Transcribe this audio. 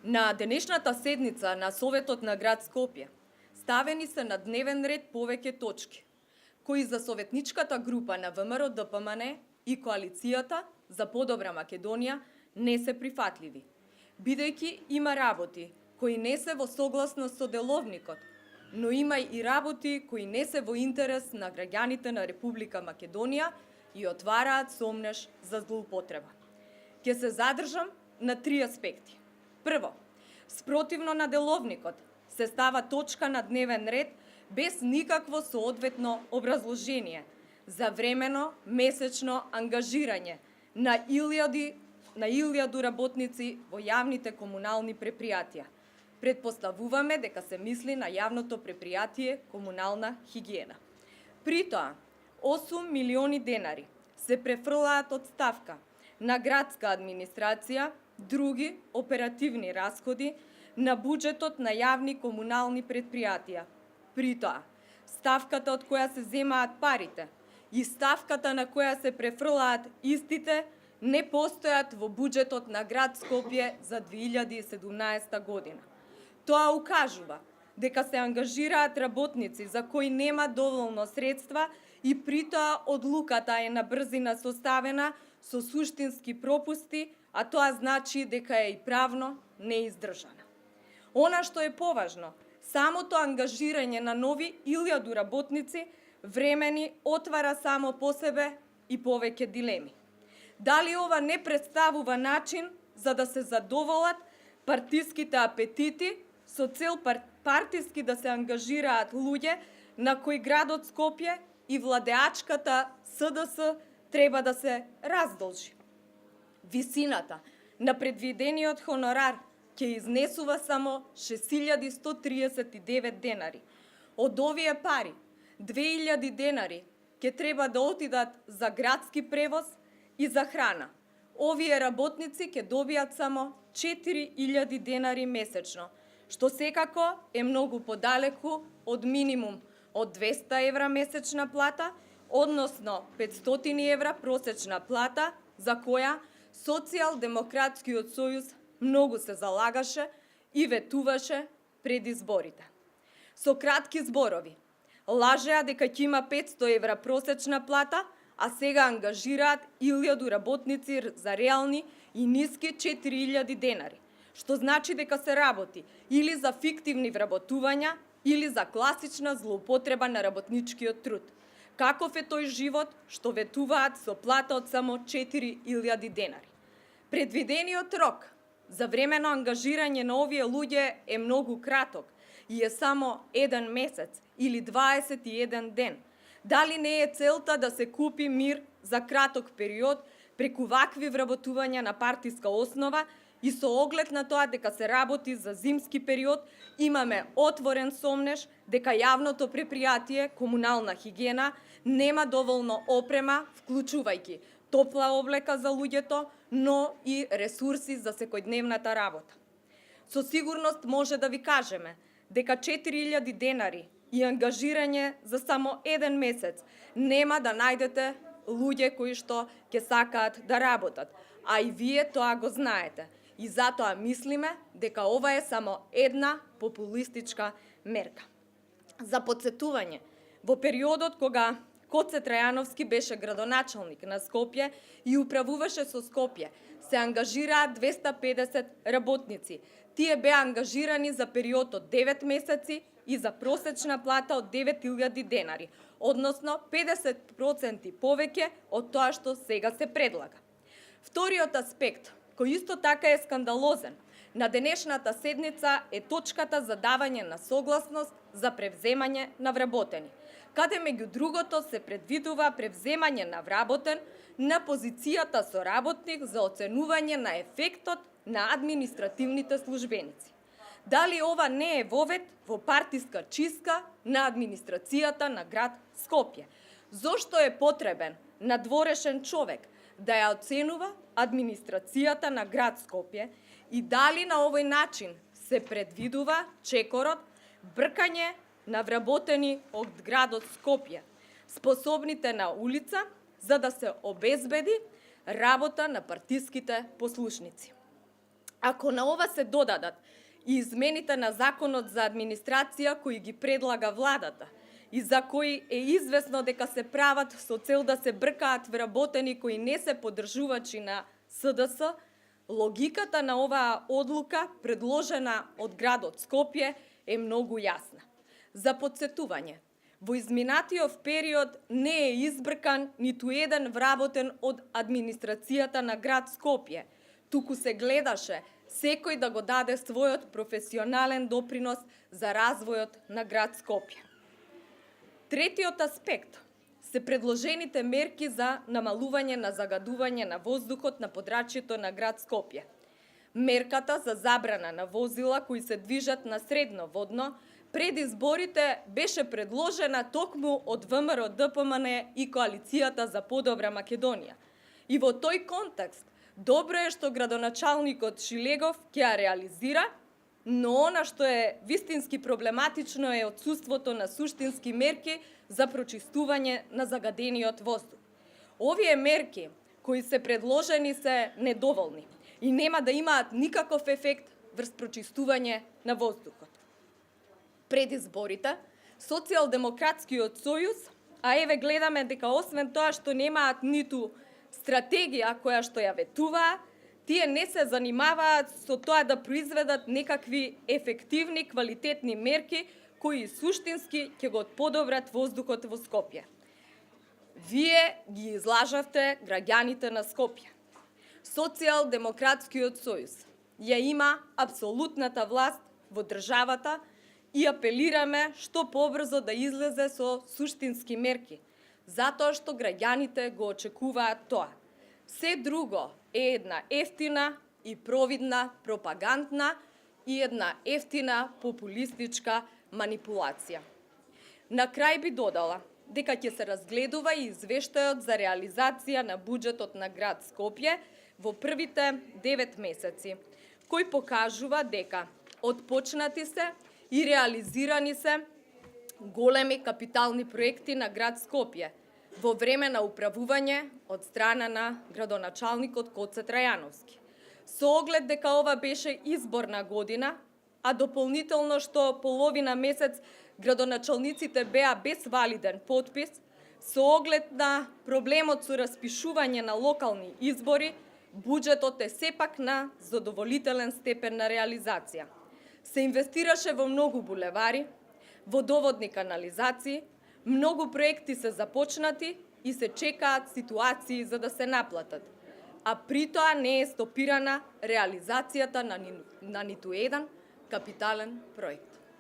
На денешната седница на Советот на град Скопје ставени се на дневен ред повеќе точки, кои за советничката група на ВМРО-ДПМН и коалицијата за подобра Македонија не се прифатливи, бидејќи има работи кои не се во согласност со деловникот, но има и работи кои не се во интерес на граѓаните на Република Македонија и отвараат сомнеш за злоупотреба. Ќе се задржам на три аспекти. Прво, спротивно на деловникот се става точка на дневен ред без никакво соодветно образложение за времено месечно ангажирање на илјаду работници во јавните комунални предпријатија. Предпоставуваме дека се мисли на јавното предпријатие комунална хигиена. При тоа, 8 милиони денари се префрлаат од ставка на градска администрација, други оперативни расходи на буџетот на јавни комунални предпријатија. При тоа, ставката од која се земаат парите и ставката на која се префрлаат истите не постојат во буџетот на град Скопје за 2017 година. Тоа укажува дека се ангажираат работници за кои нема доволно средства и при тоа одлуката е на брзина составена со суштински пропусти, а тоа значи дека е и правно неиздржана. Она што е поважно, самото ангажирање на нови 1000 работници времени отвара само по себе и повеќе дилеми. Дали ова не представува начин за да се задоволат партиските апетити со цел партиски да се ангажираат луѓе на кои градот Скопје и владеачката СДС треба да се раздолжи. Висината на предвидениот хонорар ќе изнесува само 6139 денари. Од овие пари, 2000 денари ќе треба да отидат за градски превоз и за храна. Овие работници ќе добијат само 4000 денари месечно, што секако е многу подалеку од минимум од 200 евра месечна плата, односно 500 евра просечна плата, за која Социјалдемократскиот сојуз многу се залагаше и ветуваше пред изборите. Со кратки зборови, лажеа дека ќе има 500 евра просечна плата, а сега ангажираат 1000 работници за реални и ниски 4000 денари, што значи дека се работи или за фиктивни вработувања, или за класична злоупотреба на работничкиот труд. Каков е тој живот што ветуваат со плата од само 4000 денари? Предвидениот рок за времено ангажирање на овие луѓе е многу краток и е само 1 месец или 21 ден. Дали не е целта да се купи мир за краток период преку вакви вработувања на партиска основа и со оглед на тоа дека се работи за зимски период, имаме отворен сомнеш дека јавното предпријатие комунална хигиена нема доволно опрема, вклучувајќи топла облека за луѓето, но и ресурси за секојдневната работа. Со сигурност може да ви кажеме дека 4000 денари и ангажирање за само 1 месец нема да најдете луѓе кои што ќе сакаат да работат, а и вие тоа го знаете. И затоа мислиме дека ова е само една популистичка мерка. За потсетување, во периодот кога Коце Трајановски беше градоначалник на Скопје и управуваше со Скопје, се ангажираат 250 работници. Тие беа ангажирани за период од 9 месеци и за просечна плата од 9000 денари, односно 50% повеќе од тоа што сега се предлага. Вториот аспект, кој исто така е скандалозен, на денешната седница е точката за давање на согласност за превземање на вработени, каде меѓу другото се предвидува превземање на вработен на позицијата со работник за оценување на ефектот на административните службеници. Дали ова не е вовед во партиска чистка на администрацијата на град Скопје? Зошто е потребен надворешен човек да ја оценува администрацијата на град Скопје и дали на овој начин се предвидува чекорот бркање на вработени од градот Скопје, способните на улица, за да се обезбеди работа на партиските послушници. Ако на ова се додадат и измените на Законот за администрација кои ги предлага владата и за кои е известно дека се прават со цел да се бркаат вработени кои не се поддржувачи на СДС, логиката на оваа одлука, предложена од градот Скопје, е многу јасна. За подсетување, во изминатиот период не е избркан ниту еден вработен од администрацијата на град Скопје, туку се гледаше секој да го даде својот професионален допринос за развојот на град Скопје. Третиот аспект се предложените мерки за намалување на загадување на воздухот на подрачјето на град Скопје. Мерката за забрана на возила кои се движат на средно водно пред изборите беше предложена токму од ВМРО ДПМН и Коалицијата за подобра Македонија. И во тој контекст добро е што градоначалникот Шилегов ќе ја реализира, но она што е вистински проблематично е отсуството на суштински мерки за прочистување на загадениот воздух. Овие мерки кои се предложени се недоволни и нема да имаат никаков ефект врз прочистување на воздухот. Пред изборите, Социјалдемократскиот сојуз, а еве гледаме дека освен тоа што немаат ниту стратегија која што ја ветуваа, тие не се занимаваат со тоа да произведат некакви ефективни, квалитетни мерки кои суштински ќе го подобрат воздухот во Скопје. Вие ги излажавте граѓаните на Скопје. Социјалдемократскиот сојуз ја има апсолутната власт во државата и апелираме што побрзо да излезе со суштински мерки, затоа што граѓаните го очекуваат тоа. Се друго е една ефтина и провидна пропагандна и една ефтина популистичка манипулација. На крај би додала дека ќе се разгледува и извештајот за реализација на буџетот на град Скопје во првите 9 месеци, кој покажува дека отпочнати се и реализирани се големи капитални проекти на град Скопје во време на управување од страна на градоначалникот Гоце Трајановски. Со оглед дека ова беше изборна година, а дополнително што половина месец градоначалниците беа без валиден потпис, со оглед на проблемот со распишување на локални избори, буџетот е сепак на задоволителен степен на реализација. Се инвестираше во многу булевари, водоводни канализации, многу проекти се започнати и се чекаат ситуации за да се наплатат, а при тоа не е стопирана реализацијата на ниту еден капитален проект.